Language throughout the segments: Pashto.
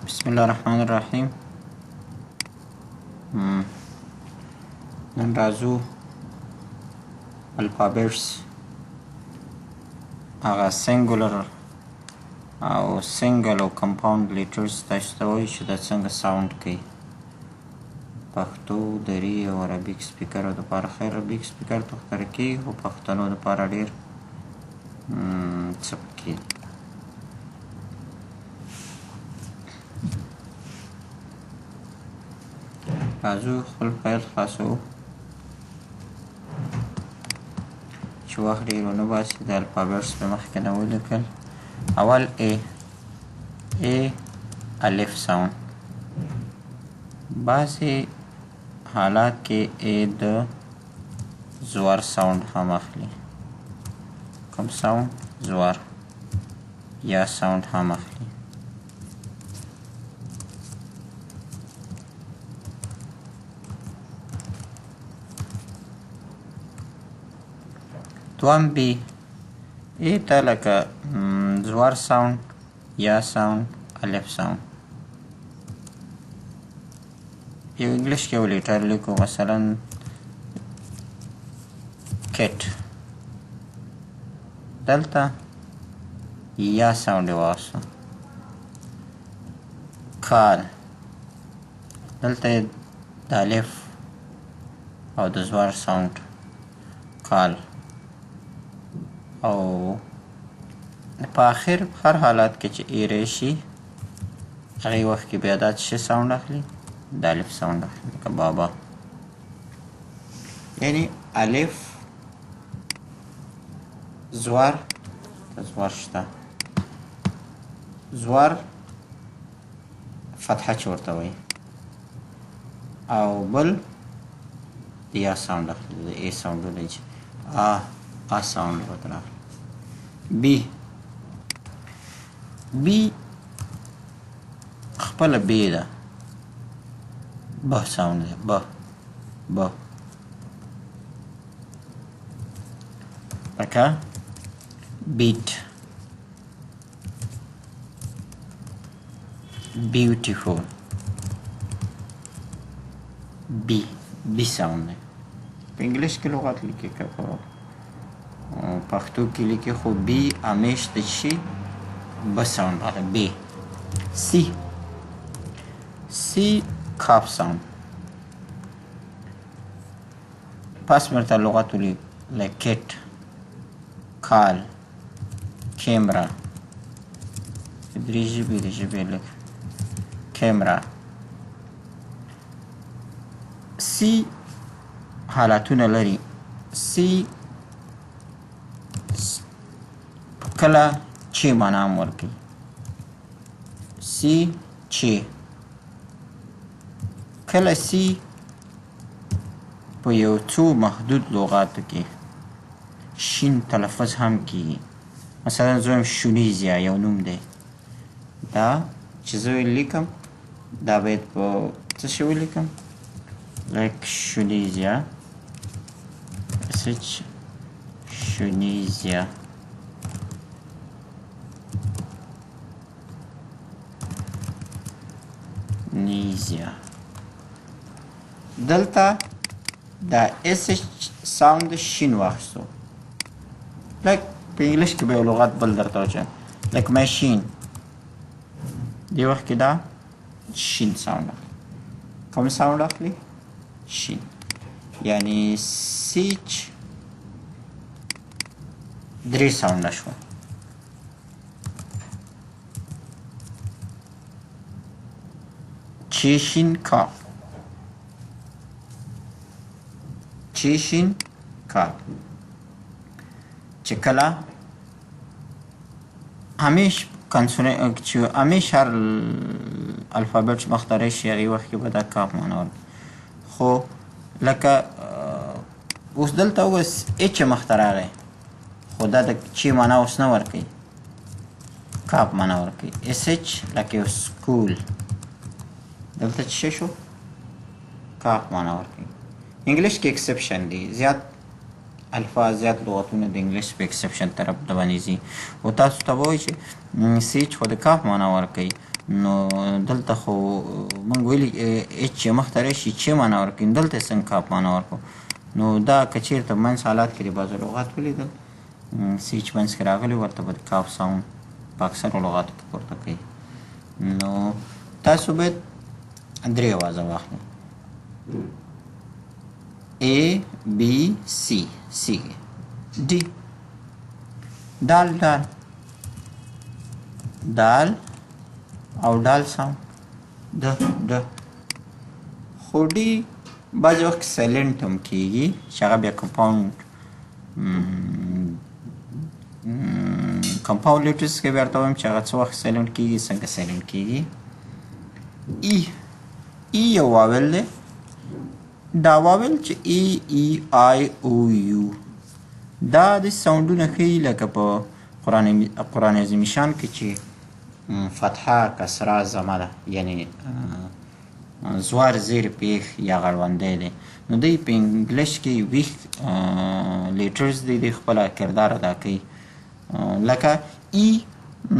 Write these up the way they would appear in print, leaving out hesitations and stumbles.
بسم الله الرحمن الرحیم. نن راځو الفابیټس هغه سنګولر او سنګل او کمپاوند لیټرز تاسو ته وایي چې دا څنګه ساوند کوي. پښتو دري او عربیک سپیکرو دپاره خیر عربیک سپیکر تختره کېږي خو پښتنو دپاره ډېر څه پکې دي. راځو خپل فایل خلاصوو چې وخت ډېر ونه باسي. د الفابیټس په مخکې نه ولیکل. اول ا الف ساوند. بعضې حالات کې ا د زور ساوند هم اخلي. کوم ساوند؟ زور یا ساوند هم اخلي. دوم بی ای ته لکه زور ساوند یا ساوند الف ساوند. یو انګلیش کې یو لیټر لیکو مثلا کیټ، دلته یا ساوند یې واخیستو. کال، دلته یې د الف او د زور ساوند کال. او په آخر هر حالات کې چې ای راشي هغې وخت کې بیا دا څه ساوند اخلي؟ د الف ساوند اخلي. لکه بابا، یعنی الف زور، زور شته، زور فتحه چې ورته وایي، او بل د یا ساوند اخلي. د ای ساوندونه چې آ ساوند ورته راغلی. بی خپله بی ده، ب ساوند ده. ب لکه بیٹ، بیوټیفول. بی ساوند ده. په انګلیش کې لغات لیکي که په پښتو کې لیکي، خو بی همیش د شي ب ساوند راغلی. بی. سی کاف ساوند. پس مرته لغات ولیک لکه کیټ، کال، کیمرا. درې ژبې د ژبې لکه کیمرا. سی حالتونه لري. سی کله چې معنا هم ورکوي. سی چې کله سی په یو څو محدود لغاتو کې شین تلفظ هم کیږي. مثلا زه وایم شونیزیا یو نوم دی. دا چې زه لیکم دا باید په څه شی ولیکم؟ لایک شونیزیا، سچ شونیزیا. نیزیا. دلته دا اس ساوند شین واخیستو. لک په انګلیش کې به یو لغات بل درته واچوم لک ماشین. دې وخت کې دا شین ساوند اخلي. کوم ساوند اخلي؟ شین. یعنی سیچ درې ساونده شوه. چیشین کا، چیشین کا. چې کله همیش چې همیش هر الفابیټ مخته راشي هغې وخت کې به دا کاف معنا ورکړي. خو لکه اوس دلته اوس اچ مخته راغی، خو دا د چې معنا اوس نه ورکوي، کاف معنا ورکوي. اس اچ لکه یو سکول، دلته څه شو؟ کاف معنا ورکوي. انګلیش کې اکسپشن دی. زیات الفاظ، زیات لغتونه د انګلیش په اکسپشن طرف د باندې ځي. او تاسو ته به وایي چې سیچ خو د کاف معنا ورکوي نو دلته خو موږ ویلي اچ چې مخته راشي چې معنا ورکوي دلته یې څنګه کاپ معنا ورکړو نو دا که چېرته منځ حالات کې د بعضو لغات ولیدل سی چې منځ کې راغلي ورته به د کاف ساوند په اکثرو لغاتو کې پورته کوي نو تاسو باید درې اوازه واخلئ A B C C D دال دال دال او دال ساوند د خو ډي بعضې وخت سایلنټ هم کېږي چې هغه بیا کمپاوند لیټرز کې بیا ورته وایم چې هغه څه وخت سایلنټ کېږي څنګه سایلنټ کېږي ای یو واول دی دا واول چې ای آی او یو دا د ساوندونه ښیي لکه په قرآن عظیم شان کې چې فتحه کسره ضمه ده یعنی زوار زیر پیښ یا غړوندی دی نو دوی په انګلیش کې ویښ لیټرز دی دوی خپله کردار ادا کوي لکه ای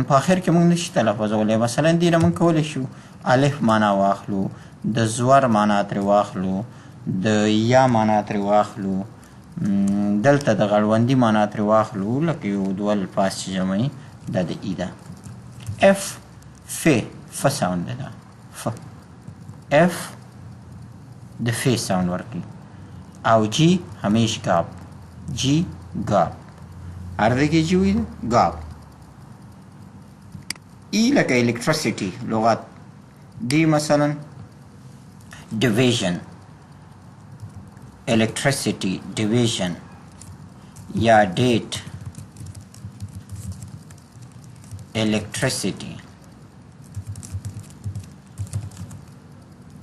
په آخر کې موږ نشي تلفظولی مثلا دې نه موږ کولی شو الف معنا واخلو د زور معنا ترې واخلو د یا معنا ترې واخلو دلته د غړوندي معنا ترې واخلو لکه یو دوه الفاظ چې جمعي دا د ای ده اف ف ساوند ده ف اف د ف ساوند ورکوي او جی همیش گاب جی گاب عربی کې جی وي گاب ای لکه الکتریسیټي لغات دی مثلا division electricity division یا date electricity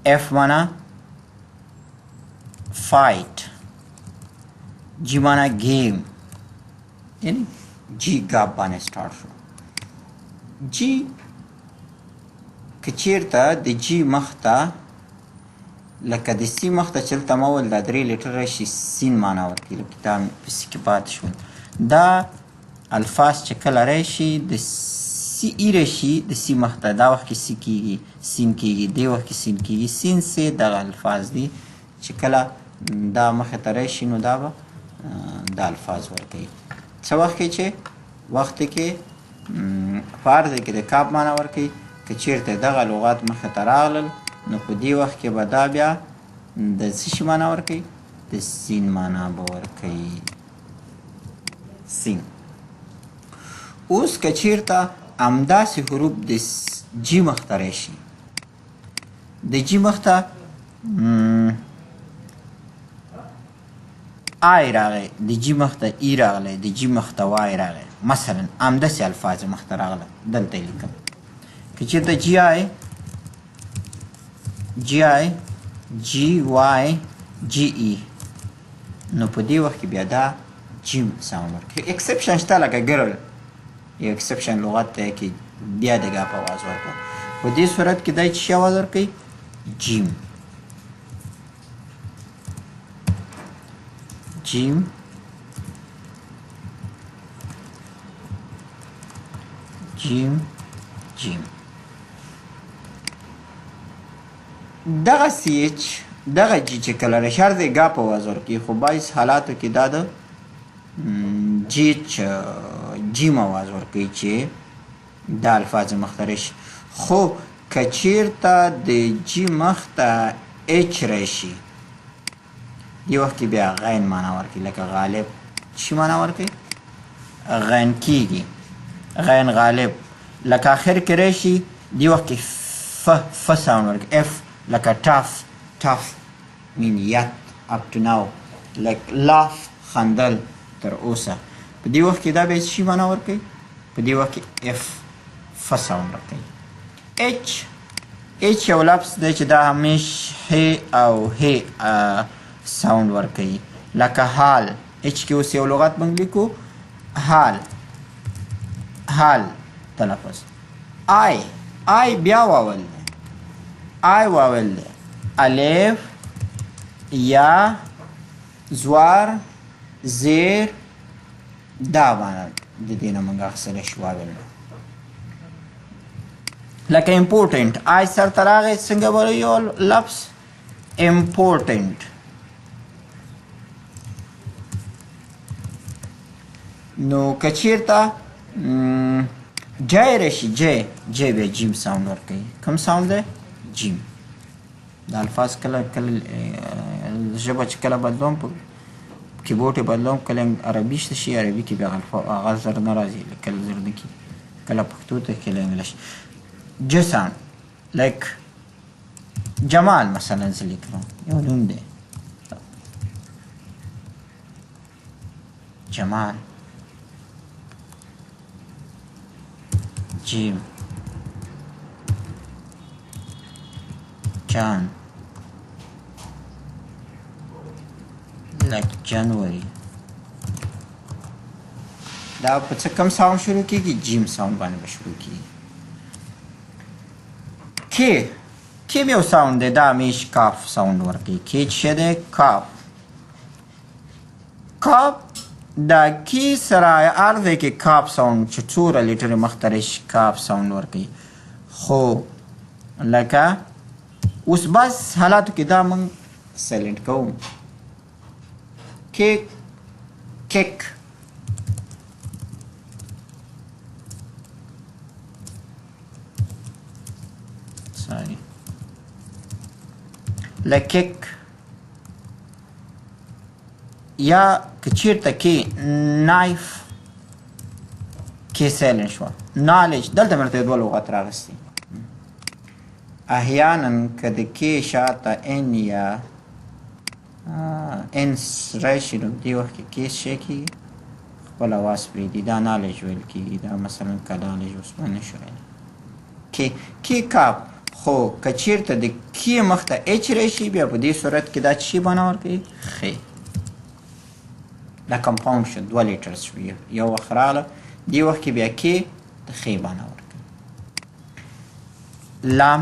F माना fight G माना game यानी G gap बाने स्टार्ट شو G کچیرته د G مخته لکه د سی مخته چې دلته ما وویل دا درې لیټر راشي سین معنا ورکوي لکه دا په سی کې پاتې شول دا الفاظ چې کله راشي د سی ای راشي د سی مخته دا وخت کې سی کېږي سین کېږي دې وخت کې سین کېږي سین سې دغه الفاظ دي چې کله دا مخې ته راشي نو دا به دا الفاظ ورکوي څه وخت کې چې وخت کې په هر ځای کې د کاپ معنا ورکوي که چیرته دغه لغات مخې ته راغلل نو په دې وخت کې به دا بیا د څه شي معنا ورکوي د سین معنا به ورکوي سین اوس که چیرته همداسې حروف د جي مخته راشي د جي مخته آی راغی د جي مخته ای راغلی د جي مخته وای راغی مثلا همداسې الفاظ مخته راغله دلته یې لیکم که چیرته جي آی جی آی جی وای جی ای نو په دې وخت کې بیا دا جیم ساوند ورکوي اکسپشن شته لکه ګرل یو اکسپشن لغت دی کې بیا د ګاپ اواز ورکوي په دې صورت کې دا چې اواز ورکوي جیم جیم جیم جیم دغه سیچ دغه جی چې کله رشار دی ګاپ اواز ورکوي خو بعض حالاتو کې دا د جیم اواز ورکوي چې دا الفاظ مخته راشي خو که چیرته د جی مخته اچ راشي دې وخت کې بیا غین معنا ورکوي لکه غالب چی معنا ورکوي غین کیږي غین غالب لکه آخر کې راشي دې وخت کې ف ساوند ورکوي اف like a tough mean yet up to now like laugh خندل تر اوسه په دې وخت کې دا به شي معنا ورکوي په دې وخت کې اف ف ساوند ورکوي اچ یو لفظ دی چې دا همیش هی او هی ساوند ورکوي لکه حال اچ کې اوس یو لغت موږ لیکو حال تلفظ آی بیا واول دی آی واول دی الف یا زوار زیر دا معنا د دې نه موږ اخیستلی شو واول لکه امپورټنټ آی سرته راغی څنګه به یو لفظ امپورټنټ. نو که چیرته جای راشي جی بیا جیم ساوند ورکوي. کوم ساوند دی؟ جیم. د الفاظ کله ژبه چې کله بدلوم په کیبورډ یې بدلوم، کله عربي شي عربي کې بیا هغه زر نه راځي، کله زر نه کېږي، کله پښتو ته کله انګلیش. ج ساوند لایک جمال مثلا زه لیکم یو نوم دی جمال. جیم جان like January. دا په څه کم ساوند شروع کیږي؟ جیم ساوند باندې به شروع کیږي. کې یو ساوند دی، دا همیش کاف ساوند ورکوي. کې چې دی کاف. کاف دا کې سره هر ځای کې کاف ساوند چې څوره لیټرې مخته راشي کاف ساوند ورکوي. خو لکه اوس بعض حالاتو کې دا موږ سایلنټ کوو. کیک کیک sorry لکیک. یا که چیرته کې نایف کې سایلنټ شوه. نالج دلته مې ورته دوه لغات راغستي. احیانا که د کې شاته ان یا انس راشي نو دې وخت کې کیس شی کېږي خپل اواز پرېږدي. دا نالج ویل کېږي. دا مثلا که نالج اوس به نه شو ویلی. کې کاپ. خو که چیرته د کې مخته اچ راشي بیا په دې صورت کې دا چی بڼه ورکوي؟ خې. دا کمپاوند شو، دوه لیټرز شو، یو وخت راغله دې وخت کې بیا کې د خې بڼه ورکوي. لام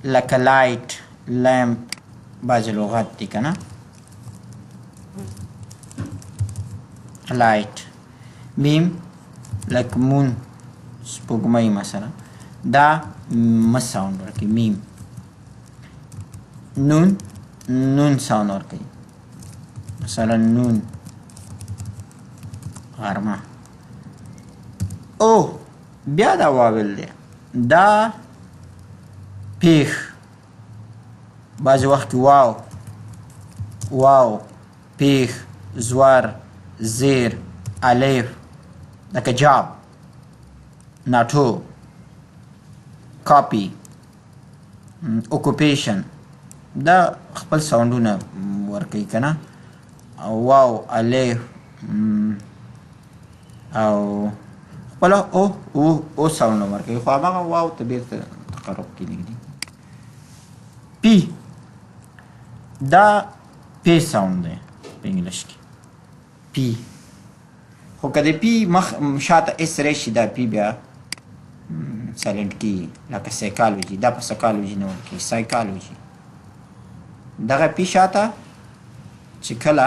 لکه لایټ لامپ بعضې لغات دي که نه. لایټ. میم لکه مون سپوږمۍ مثلا، دا م ساوند ورکوي میم. نون ساوند ورکوي مثلا نون غرمه. او بیا دا واول دی، دا پیخ. بعضې وخت کې واو پیخ زور زیر الف لکه جاب ناټو کاپی اوکوپیشن. دا خپل ساوندونه ورکوي که نه. واو الف او خپل او ساوندونه ورکوي، خو هماغه واو ته بیرته تقرب کې نږدې. پی دا پی ساوند دی په انګلیش کې پی. خو که د پی مخ شاته اس راشي دا پی بیا سایلنټ کېږي. لکه سایکالوجي، دا په سایکالوجي نه ویل کېږي، سایکالوجي. دغه پی شاته چې کله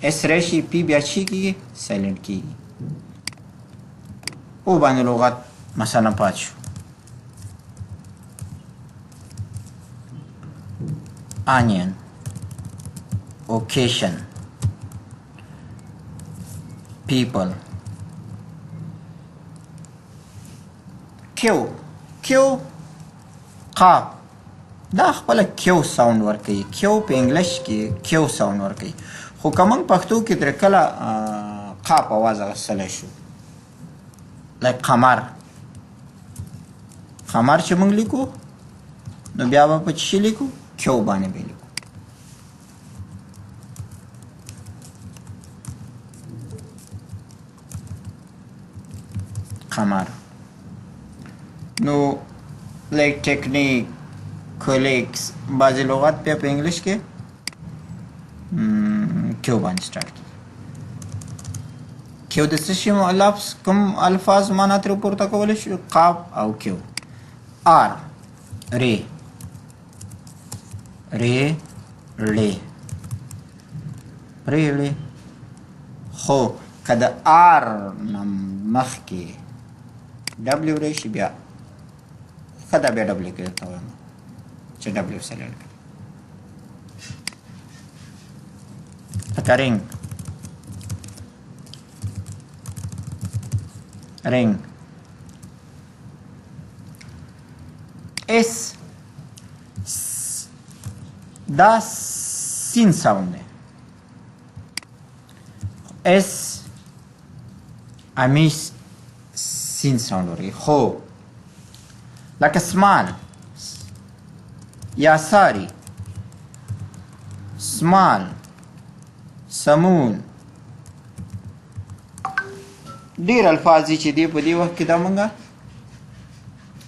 اس راشي پی بیا چی کېږي؟ سایلنټ کېږي. او باندې لغات مثلا پات شو. onion occasion people. کیو قاف دا خپل کیو ساوند ورکوي. کیو په انګلیش کې کیو ساوند ورکوي. خو که موږ پښتو کې ترې کله قاف اواز اخیستلی شو لایک قمر. قمر چې موږ لیکو نو بیا به په څه لیکو؟ کیو باندې به لیکو. قمر. نو لایک ټیکنیک کولیکس بعضې لغات بیا په انګلیش کې کیو باندې سټارټ کېږي. کیو د څه شي لفظ کوم الفاظ معنا ترې پورته کولی شو؟ قاف او کیو. آر ری ری ری. خو که د آر نه مخکې ډبلیو راشي بیا ښه ده بیا ډبلیو کې درته وایم چې ډبلیو سلیکټ کړي لکه رینګ رینګ اس دا سین ساوند دی اس امیش سین ساوند ورکوي خو لکه سمال یا ساری سمال سمون ډیر الفاظ دي چې دی په دې وخت کې دا مونږه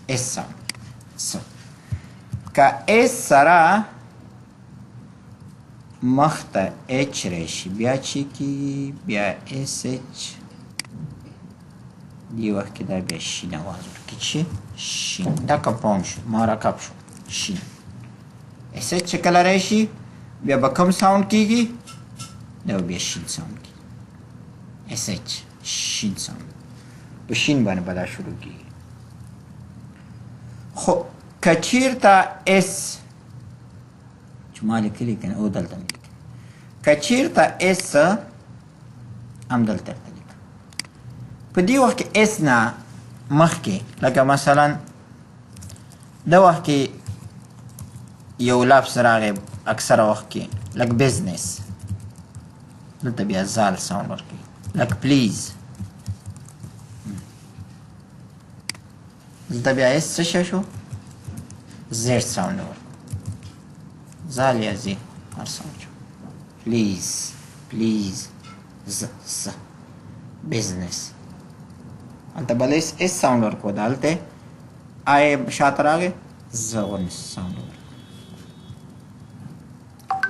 اس ساوند که اس سره مخته اچ راشي بیا چې کېږي بیا اس اچ دې وخت کې دا بیا شین اواز ورکوي چې شین دا کمپاوند شو مرکب شو شین اس اچ چې کله راشي بیا به کوم ساوند کېږي دا بیا شین ساوند کېږي اس اچ شین ساوند په شین باندې به دا شروع کېږي خو که چېرته اس چې ما لیکلي که نه او دلته مې لیکلي که چېرته اس هم دلته درته لیکم په دې وخت کې اس نه مخکې لکه مثلا د وخت کې یو لفظ راغی اکثره وخت کې لک بزنس دلته بیا زال ساوند ورکوي لک پلیز دلته بیا اس څه شی شو زیډ ساوند ورکوي زال یا زی هر ساوند شو پلیز پلیز ز بزنس هلته بل اس ساوند ورکوه دا هلته آی شاته راغی زه غونې ساوند ورکوي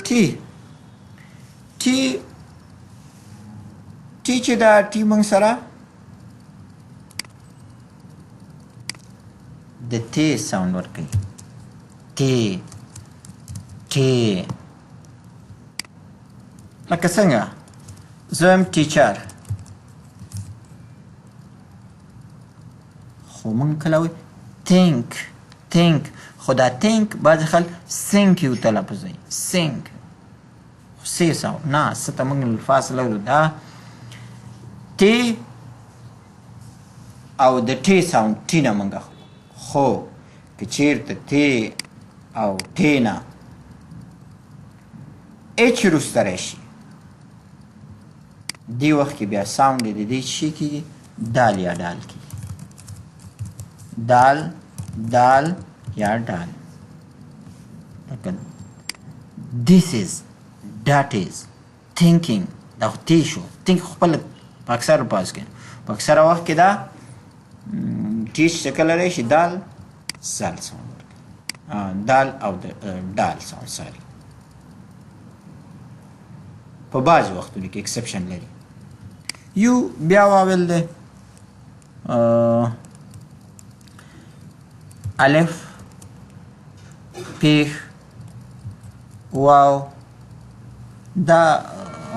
ټي ټي ټي چې دا ټي موږ سره د ټي ساوند ورکوي ټي ټي لکه څنګه زه یم ټیچر خو موږ کله وایو تینک تینک خو دا تینک بعضې خلک سینک یو تلفظوي سینک سی ساوند نه څه ته موږ الفاظ لرو دا ټي او د ټي ساوند ټي نه موږ خو که چېرته ټي او ټي نه اچ وروسته راشي دې وخت کې بیا ساوند د دې شي کېږي دال یا ډال کېږي دال دال یا ډال لکه this is that is thinking دا خو تی شو think خپل په اکثر الفاظ کې په اکثره وخت کې دا ټي چې کله راشي دال زال ساوند ورکوي دال او ډال ساوند ساري په بعضې وختونو کې اکسپشن لري یو بیا واول دی الف پیښ واو دا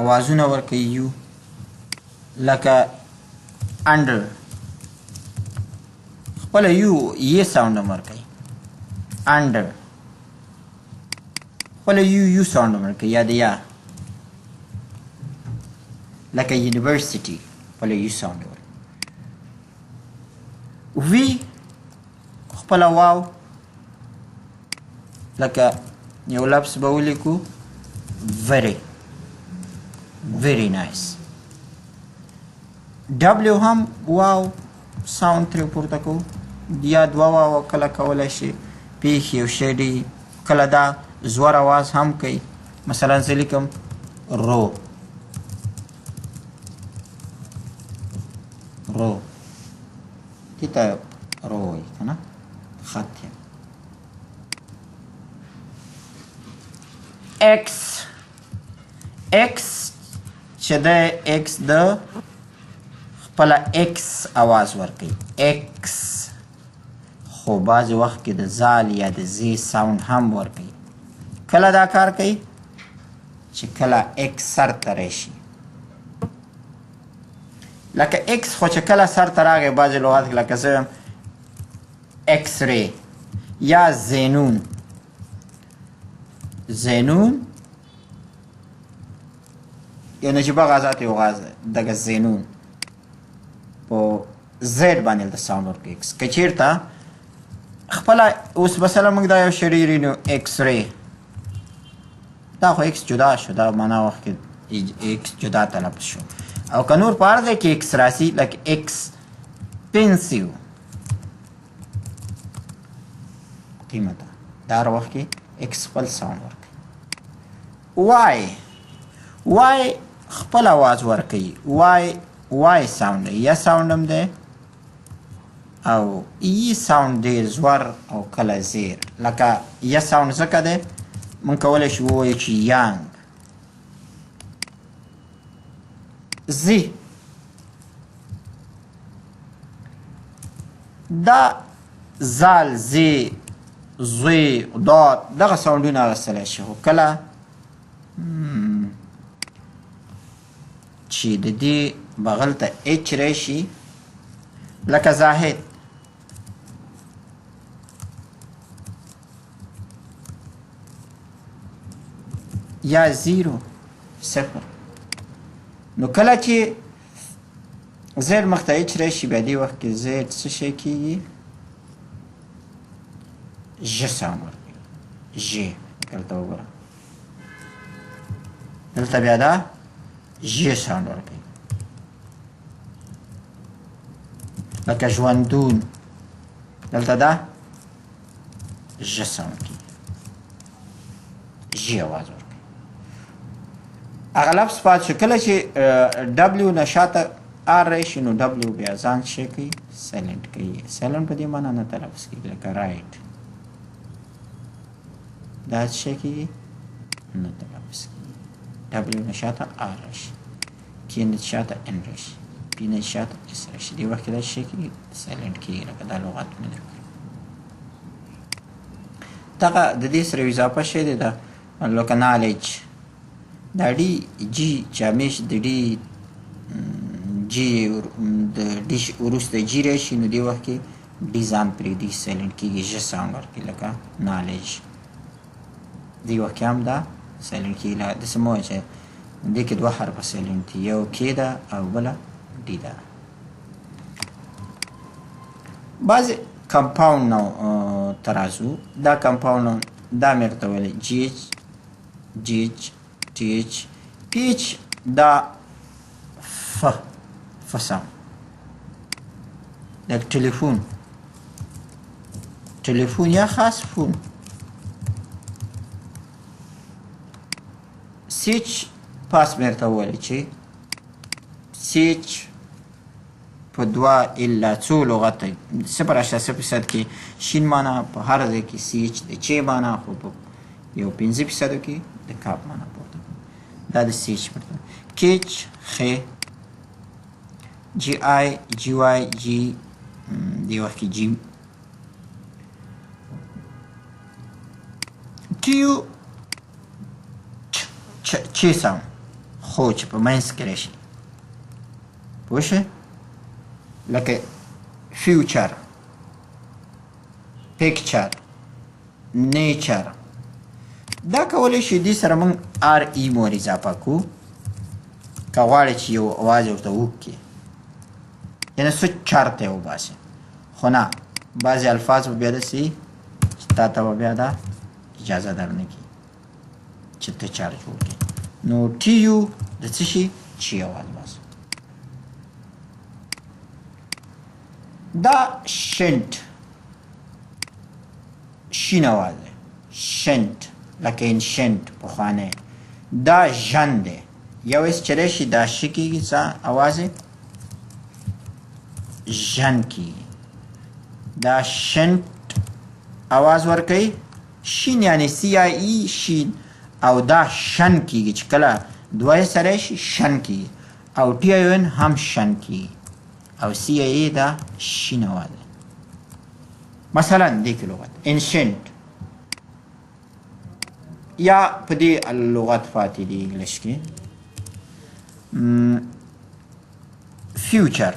اوازونه ورکوي یو لکه انډر خپله یو یې ساوند هم ورکوي انډر خپله یو ساوند هم ورکوي یا د یا لکه یونیورسټي خپله یو ساوند ورکوي وی خپله واو لکه یو لفظ به ولیکو very very nice ډبلیو هم واو ساوند ترې پورته کوو یا دوه واو کله کولی شي پیښ یو شی دی کله دا زور اواز هم کوي مثلا زه لیکم رو رو دې ته رو وایي که نه خط یم ایکس ایکس چې د ایکس د خپله ایکس اواز ورکوي ایکس خو بعضې وخت کې د زال یا د زی ساوند هم ورکوي کله دا کار کوي چې کله ایکس سر ته راشي لکه اکس خو چې کله سر ته راغی بعضې لغات کې لکه زه یم اکس ری یا زینون یو نجیبه غازات یو غاز دغه زینون په زید باندې د ساوند ورکوي اکس که چېرته خپله اوس مثلا موږ دا یو شریر نو اکس ری دا خو اکس جدا شو دا معنا وخت کې اکس جدا تلفظ شو او که نور په هر ځای کې اکس راسي لکه اکس پنسیو قیمته دا هر وخت کې اکس خپل ساوند ورکوي وای خپل آواز ورکوي وای ساوند یا ساوند هم دی او ای ساوند ډېر زور او کله زیر لکه یا ساوند ځکه دی موږ کولی شو ووایو چې یانګ زی دا زال زی زوی داد دغه ساوندونه اخیستلی شي خو کله چې د دې بغل ته اچ راشي لکه زاهد یا زیرو صفر نو کله چې زید مخته اچ راشي بیا دې وخت کې زید څه شی کېږي ژ ساوند ورکوي ژ دلته وګوره دلته بیا دا ژ ساوند ورکوي لکه ژوندون دلته دا ژ ساوند کېږي ژ اواز ورکوي هغه لفظ پات شو کله چې ډبلیو نه شاته آر راشي نو ډبلیو بیا ځان څه کوي سایلنټ کوي سایلنټ په دې معنا نه تلفظ کېږي لکه رایټ دا څه کېږي نه تلفظ کېږي ډبلیو نه شاته آر راشي کې نه شاته ان راشي پی نه شاته اس راشي دې وخت کې دا څه کېږي سایلنټ کېږي لکه دا لغاتونه درکړي دغه د دې سره اضافه شوی دی دا لکه نالج دا ډي جي چې همیش د ډي جي د ډي وروسته جي راشي نو دې وخت کې ډي ځان پرېږدي سایلنټ کېږي ژ ساوند ورکوي لکه نالج دې وخت کې هم دا سایلنټ کېږي داسې مه وایه چې دې کې دوه حرفه سایلنټ دي یو کې ده او بله ډي ده بعضې کمپاوند نه ته راځو دا کمپاوند دا مې درته ویلی جي ایچ جي ایچ T H P H دا فسام لکه تلفون یا خاص فون سیچ پاس مې درته وویل چې سیچ په دوه الا څو لغته 0.0% کې شین معنا په هر ځای کې سیچ د چ معنا خو په یو 15% کې د کاپ معنا پورته دا د سیچ پرته کیچ خ جی آی جی وای جی دی وخت کې جی کیو چ سم خو چې په منځ کې راشي پوه شئ لکه فیوچر پیکچر نیچر دا کولی شي دې سره موږ آر ای مور اضافه کړو که غواړې چې یو اواز ورته وکړي یعنې څه چرته یې وباسي خو نه بعضې الفاظ به بیا داسې چې تا ته به بیا دا اجازه درنه کړي چې ته چر جوړ کړي نو ټي یو د څه شي چی اواز باسي دا شنت شین اواز دی شنت لکه انشنت پخوانی دا ژن دی یو اس چلی شي دا ش کېږي څه اواز ژن کېږي دا شنت اواز ورکوي شین یعنی سی آی ای شین او دا شن کېږي چې کله دوه سره شي شن کېږي او ټي آی ان هم شن کېږي او سی آی ای دا شین اواز دی مثلا دې کې لغت انشنت یا په دې لغت فاتې دي انګلیش کې future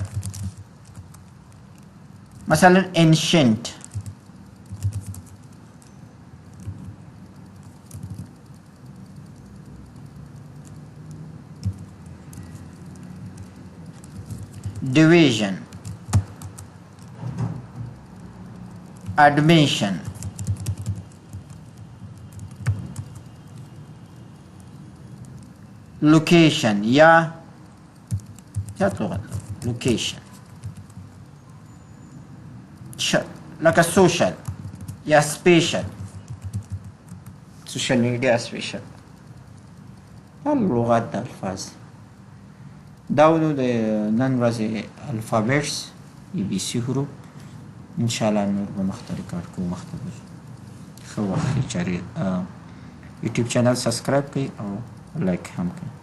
مثلا ancient division admission location یا زیاد لغت location لکه social یا spatial social media spatial لغات د الفاظ دا ودو د نن ورځې الفابیټس ABC حروف انشاءالله نور به مختلف کار کوو مخته به ښه وخت کې چارې یوټیوب چینل سبسکرایب کړئ او لایک هم کړئ